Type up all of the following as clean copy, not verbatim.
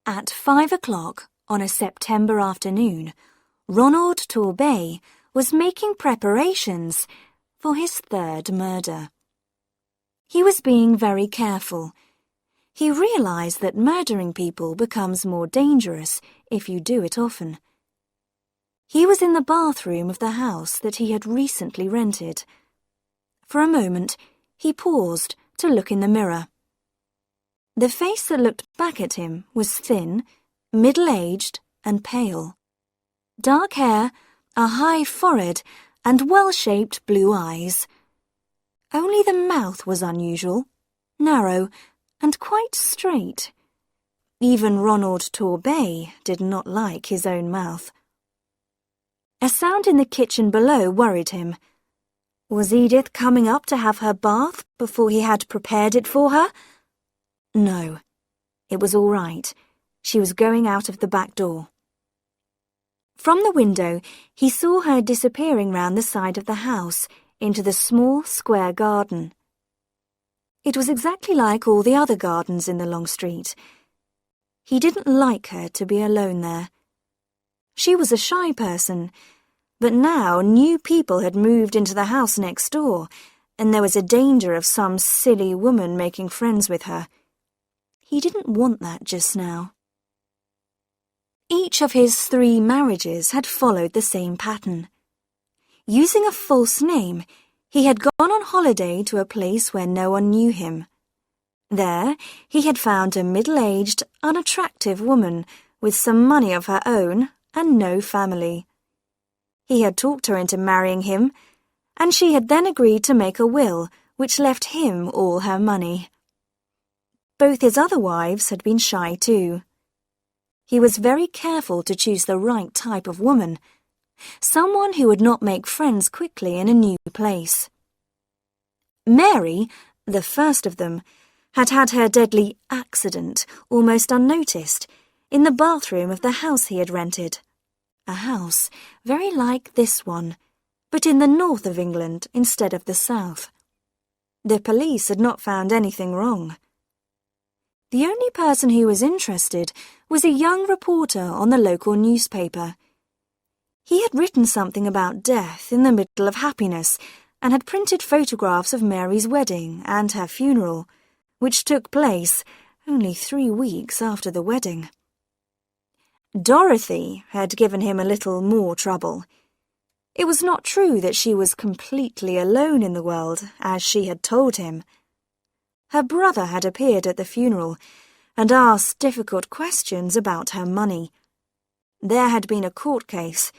At 5 o'clock on a September afternoon, Ronald Torbay was making preparations for his third murder. He was being very careful. He realized that murdering people becomes more dangerous if you do it often. He was in the bathroom of the house that he had recently rented. For a moment, he paused to look in the mirror. The face that looked back at him was thin, middle-aged, and pale. Dark hair, a high forehead, and well-shaped blue eyes. Only the mouth was unusual, narrow, and quite straight. Even Ronald Torbay did not like his own mouth. A sound in the kitchen below worried him. Was Edith coming up to have her bath before he had prepared it for her? No, it was all right. She was going out of the back door. From the window, he saw her disappearing round the side of the house into the small square garden. It was exactly like all the other gardens in the long street. He didn't like her to be alone there. She was a shy person, but now new people had moved into the house next door, and there was a danger of some silly woman making friends with her. He didn't want that just now. Each of his 3 marriages had followed the same pattern. Using a false name, he had gone on holiday to a place where no one knew him. There, he had found a middle-aged, unattractive woman with some money of her own and no family. He had talked her into marrying him, and she had then agreed to make a will which left him all her money. Both his other wives had been shy too. He was very careful to choose the right type of woman, someone who would not make friends quickly in a new place. Mary, the first of them, had had her deadly accident almost unnoticed in the bathroom of the house he had rented. A house very like this one, but in the north of England instead of the south. The police had not found anything wrong. The only person who was interested was a young reporter on the local newspaper. He had written something about death in the middle of happiness and had printed photographs of Mary's wedding and her funeral, which took place only 3 weeks after the wedding. Dorothy had given him a little more trouble. It was not true that she was completely alone in the world, as she had told him. Her brother had appeared at the funeral and asked difficult questions about her money. There had been a court case,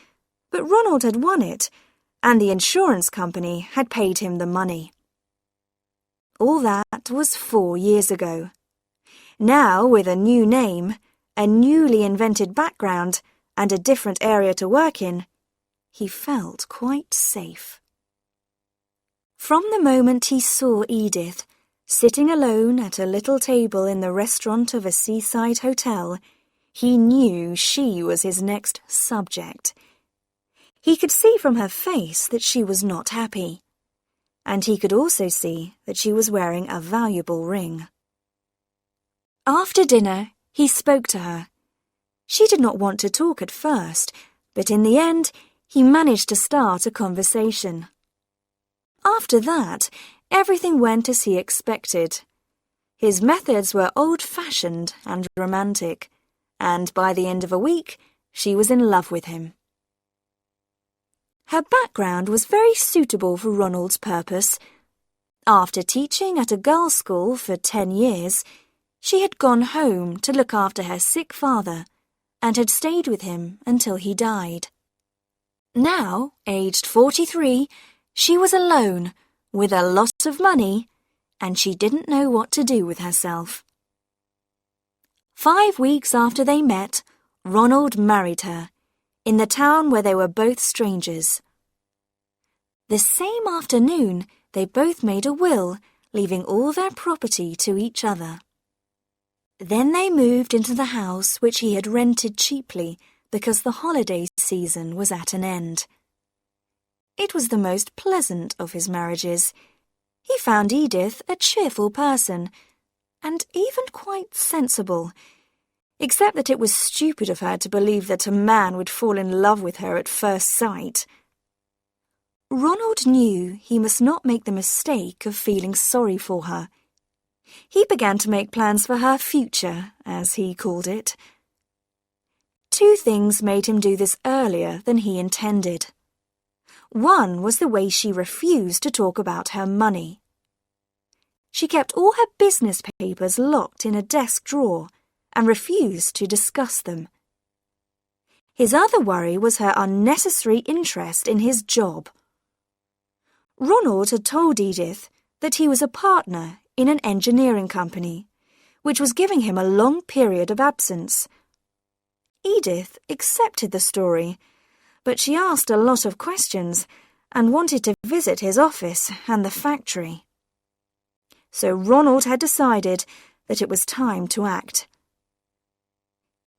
but Ronald had won it, and the insurance company had paid him the money. All that was 4 years ago. Now, with a new name, a newly invented background, and a different area to work in, he felt quite safe. From the moment he saw Edith, sitting alone at a little table in the restaurant of a seaside hotel, he knew she was his next subject. He could see from her face that she was not happy, and he could also see that she was wearing a valuable ring. After dinner, he spoke to her. She did not want to talk at first, but in the end, he managed to start a conversation. After that, everything went as he expected. His methods were old-fashioned and romantic, and by the end of a week, she was in love with him. Her background was very suitable for Ronald's purpose. After teaching at a girls' school for 10 years, she had gone home to look after her sick father and had stayed with him until he died. Now, aged 43, she was alone, with a lot of money, and she didn't know what to do with herself. 5 weeks after they met, Ronald married her, in the town where they were both strangers. The same afternoon, they both made a will, leaving all their property to each other. Then they moved into the house which he had rented cheaply because the holiday season was at an end. It was the most pleasant of his marriages. He found Edith a cheerful person, and even quite sensible. except that it was stupid of her to believe that a man would fall in love with her at first sight. Ronald knew he must not make the mistake of feeling sorry for her. He began to make plans for her future, as he called it. Two things made him do this earlier than he intended. One was the way she refused to talk about her money. She kept all her business papers locked in a desk drawer and refused to discuss them. His other worry was her unnecessary interest in his job. Ronald had told Edith that he was a partner in an engineering company, which was giving him a long period of absence. Edith accepted the story, but she asked a lot of questions and wanted to visit his office and the factory. So Ronald had decided that it was time to act.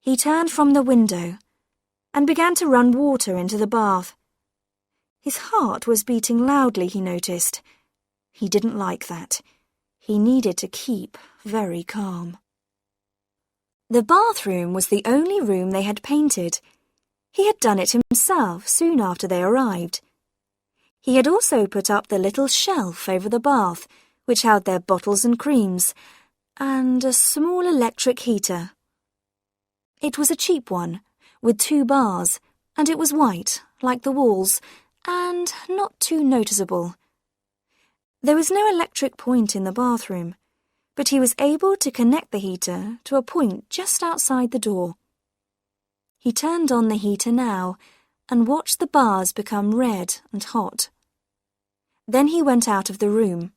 He turned from the window and began to run water into the bath. His heart was beating loudly, he noticed. He didn't like that. He needed to keep very calm. The bathroom was the only room they had painted. He had done it himself soon after they arrived. He had also put up the little shelf over the bath, which held their bottles and creams, and a small electric heater. It was a cheap one, with 2 bars, and it was white, like the walls, and not too noticeable. There was no electric point in the bathroom, but he was able to connect the heater to a point just outside the door. He turned on the heater now and watched the bars become red and hot. Then he went out of the room.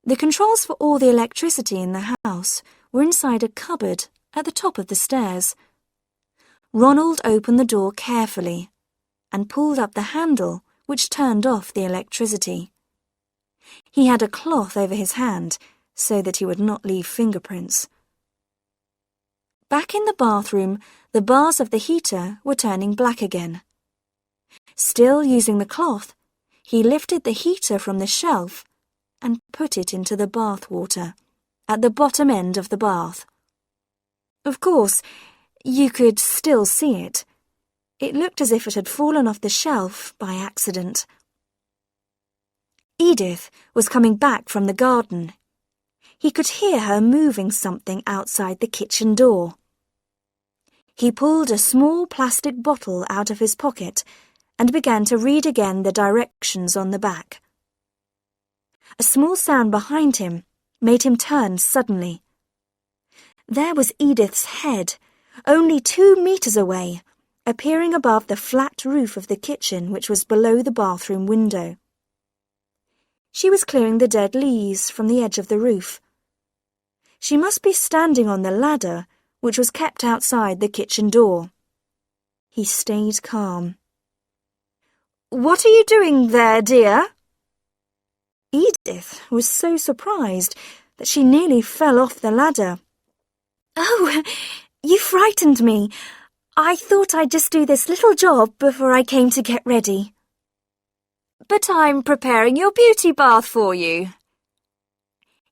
The controls for all the electricity in the house were inside a cupboard at the top of the stairs. Ronald opened the door carefully and pulled up the handle which turned off the electricity. He had a cloth over his hand so that he would not leave fingerprints. Back in the bathroom, the bars of the heater were turning black again. Still using the cloth, he lifted the heater from the shelf and put it into the bath water at the bottom end of the bath. Of course, you could still see it. It looked as if it had fallen off the shelf by accident. Edith was coming back from the garden. He could hear her moving something outside the kitchen door. He pulled a small plastic bottle out of his pocket and began to read again the directions on the back. A small sound behind him made him turn suddenly. There was Edith's head, only 2 meters away, appearing above the flat roof of the kitchen which was below the bathroom window. She was clearing the dead leaves from the edge of the roof. She must be standing on the ladder, which was kept outside the kitchen door. He stayed calm. "What are you doing there, dear?" Edith was so surprised that she nearly fell off the ladder. "Oh, you frightened me. I thought I'd just do this little job before I came to get ready." "But I'm preparing your beauty bath for you."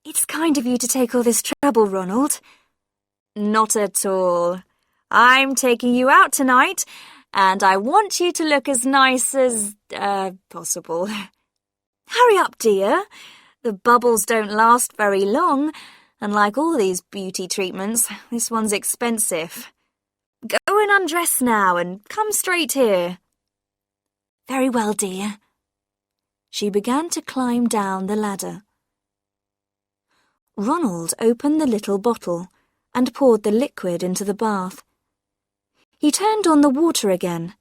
"It's kind of you to take all this trouble, Ronald." "Not at all. I'm taking you out tonight, and I want you to look as nice as, possible." "Hurry up, dear. The bubbles don't last very long, and like all these beauty treatments, this one's expensive. Go and undress now and come straight here." "Very well, dear." She began to climb down the ladder. Ronald opened the little bottle and poured the liquid into the bath. He turned on the water again,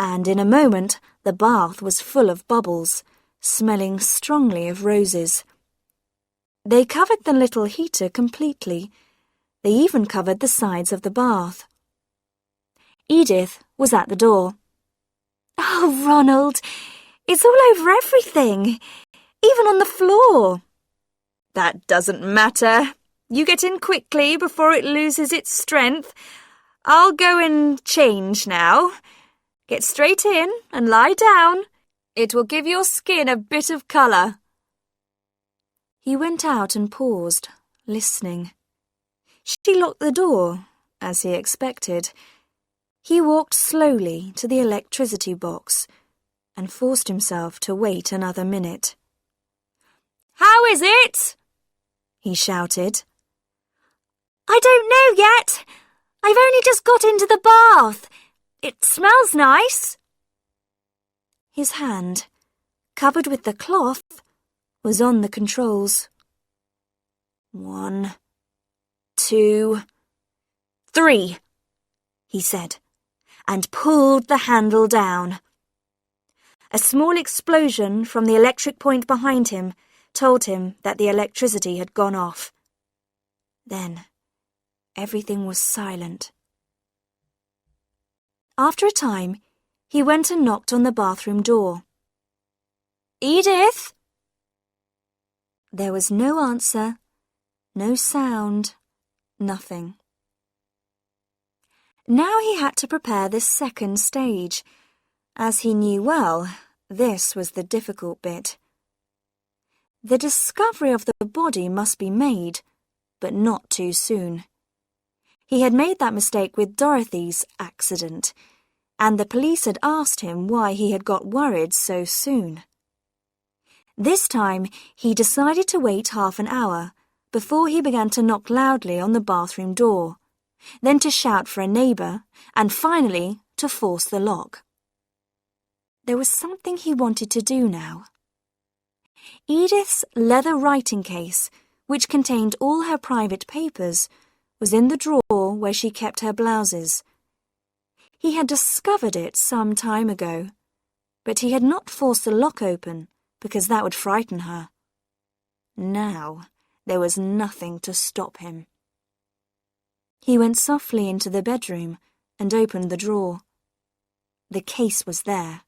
and in a moment the bath was full of bubbles, smelling strongly of roses. They covered the little heater completely. They even covered the sides of the bath. Edith was at the door. "Oh, Ronald, it's all over everything, even on the floor." "That doesn't matter. You get in quickly before it loses its strength. I'll go and change now. Get straight in and lie down. It will give your skin a bit of colour." He went out and paused, listening. She locked the door, as he expected. He walked slowly to the electricity box and forced himself to wait another minute. "How is it?" he shouted. "I don't know yet. I've only just got into the bath. It smells nice." His hand, covered with the cloth, was on the controls. 1, 2, 3, he said, and pulled the handle down. A small explosion from the electric point behind him told him that the electricity had gone off. Then, everything was silent. After a time, he went and knocked on the bathroom door. "Edith?" There was no answer, no sound, nothing. Now he had to prepare the second stage. As he knew well, this was the difficult bit. The discovery of the body must be made, but not too soon. He had made that mistake with Dorothy's accident, and the police had asked him why he had got worried so soon. This time, he decided to wait half an hour before he began to knock loudly on the bathroom door, then to shout for a neighbour, and finally to force the lock. There was something he wanted to do now. Edith's leather writing case, which contained all her private papers, was in the drawer where she kept her blouses. He had discovered it some time ago, but he had not forced the lock open because that would frighten her. Now there was nothing to stop him. He went softly into the bedroom and opened the drawer. The case was there.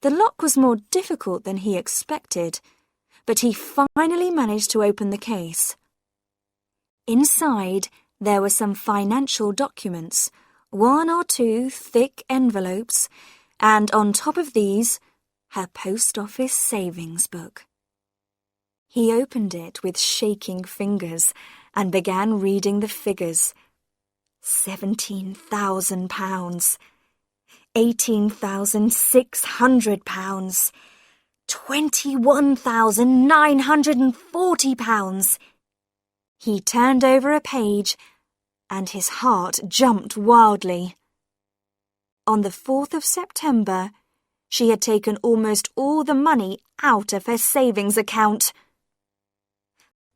The lock was more difficult than he expected, but he finally managed to open the case. Inside, there were some financial documents, 1 or 2 thick envelopes, and on top of these, her post office savings book. He opened it with shaking fingers and began reading the figures. £17,000, £18,600, £21,940. He turned over a page, and his heart jumped wildly. On the 4th of September, she had taken almost all the money out of her savings account.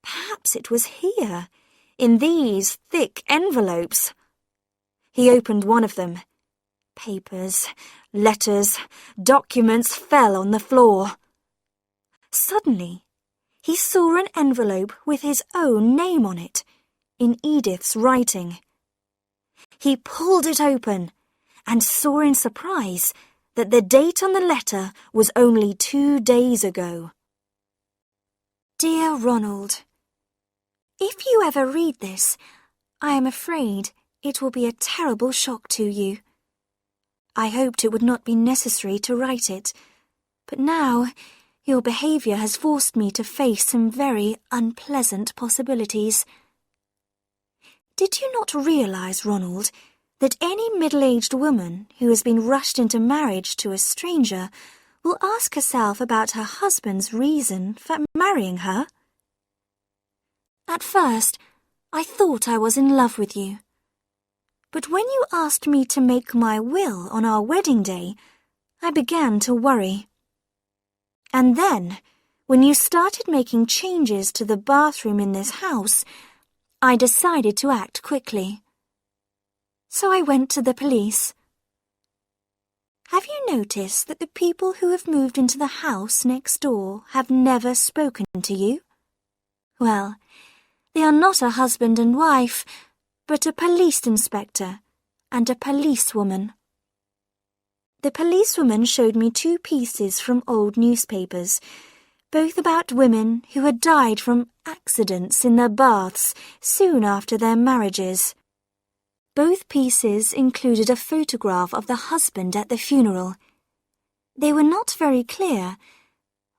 Perhaps it was here, in these thick envelopes. He opened one of them. Papers, letters, documents fell on the floor. Suddenly, he saw an envelope with his own name on it, in Edith's writing. He pulled it open and saw in surprise that the date on the letter was only 2 days ago. Dear Ronald, if you ever read this, I am afraid it will be a terrible shock to you. I hoped it would not be necessary to write it, but now your behaviour has forced me to face some very unpleasant possibilities. Did you not realise, Ronald, that any middle-aged woman who has been rushed into marriage to a stranger will ask herself about her husband's reason for marrying her? At first, I thought I was in love with you. But when you asked me to make my will on our wedding day, I began to worry. And then, when you started making changes to the bathroom in this house, I decided to act quickly. So I went to the police. Have you noticed that the people who have moved into the house next door have never spoken to you? Well, they are not a husband and wife, but a police inspector and a policewoman. The policewoman showed me 2 pieces from old newspapers, both about women who had died from accidents in their baths soon after their marriages. Both pieces included a photograph of the husband at the funeral. They were not very clear,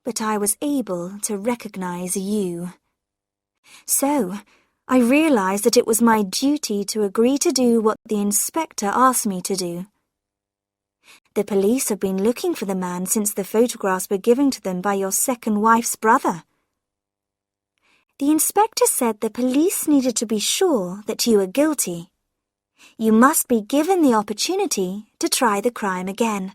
but I was able to recognize you. So, I realised that it was my duty to agree to do what the inspector asked me to do. The police have been looking for the man since the photographs were given to them by your second wife's brother. The inspector said the police needed to be sure that you were guilty. You must be given the opportunity to try the crime again.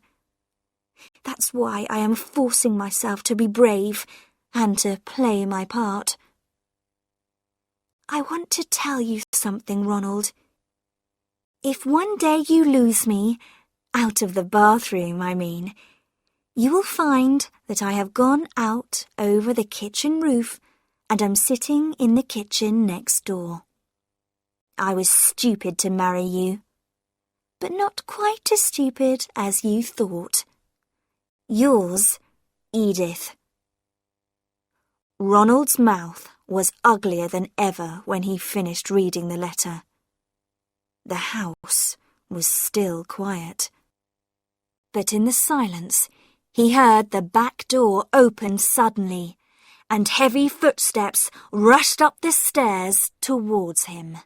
That's why I am forcing myself to be brave and to play my part. I want to tell you something, Ronald. If one day you lose me, out of the bathroom, I mean, you will find that I have gone out over the kitchen roof and am sitting in the kitchen next door. I was stupid to marry you, but not quite as stupid as you thought. Yours, Edith. Ronald's mouth was uglier than ever when he finished reading the letter. The house was still quiet. But in the silence, he heard the back door open suddenly, and heavy footsteps rushed up the stairs towards him.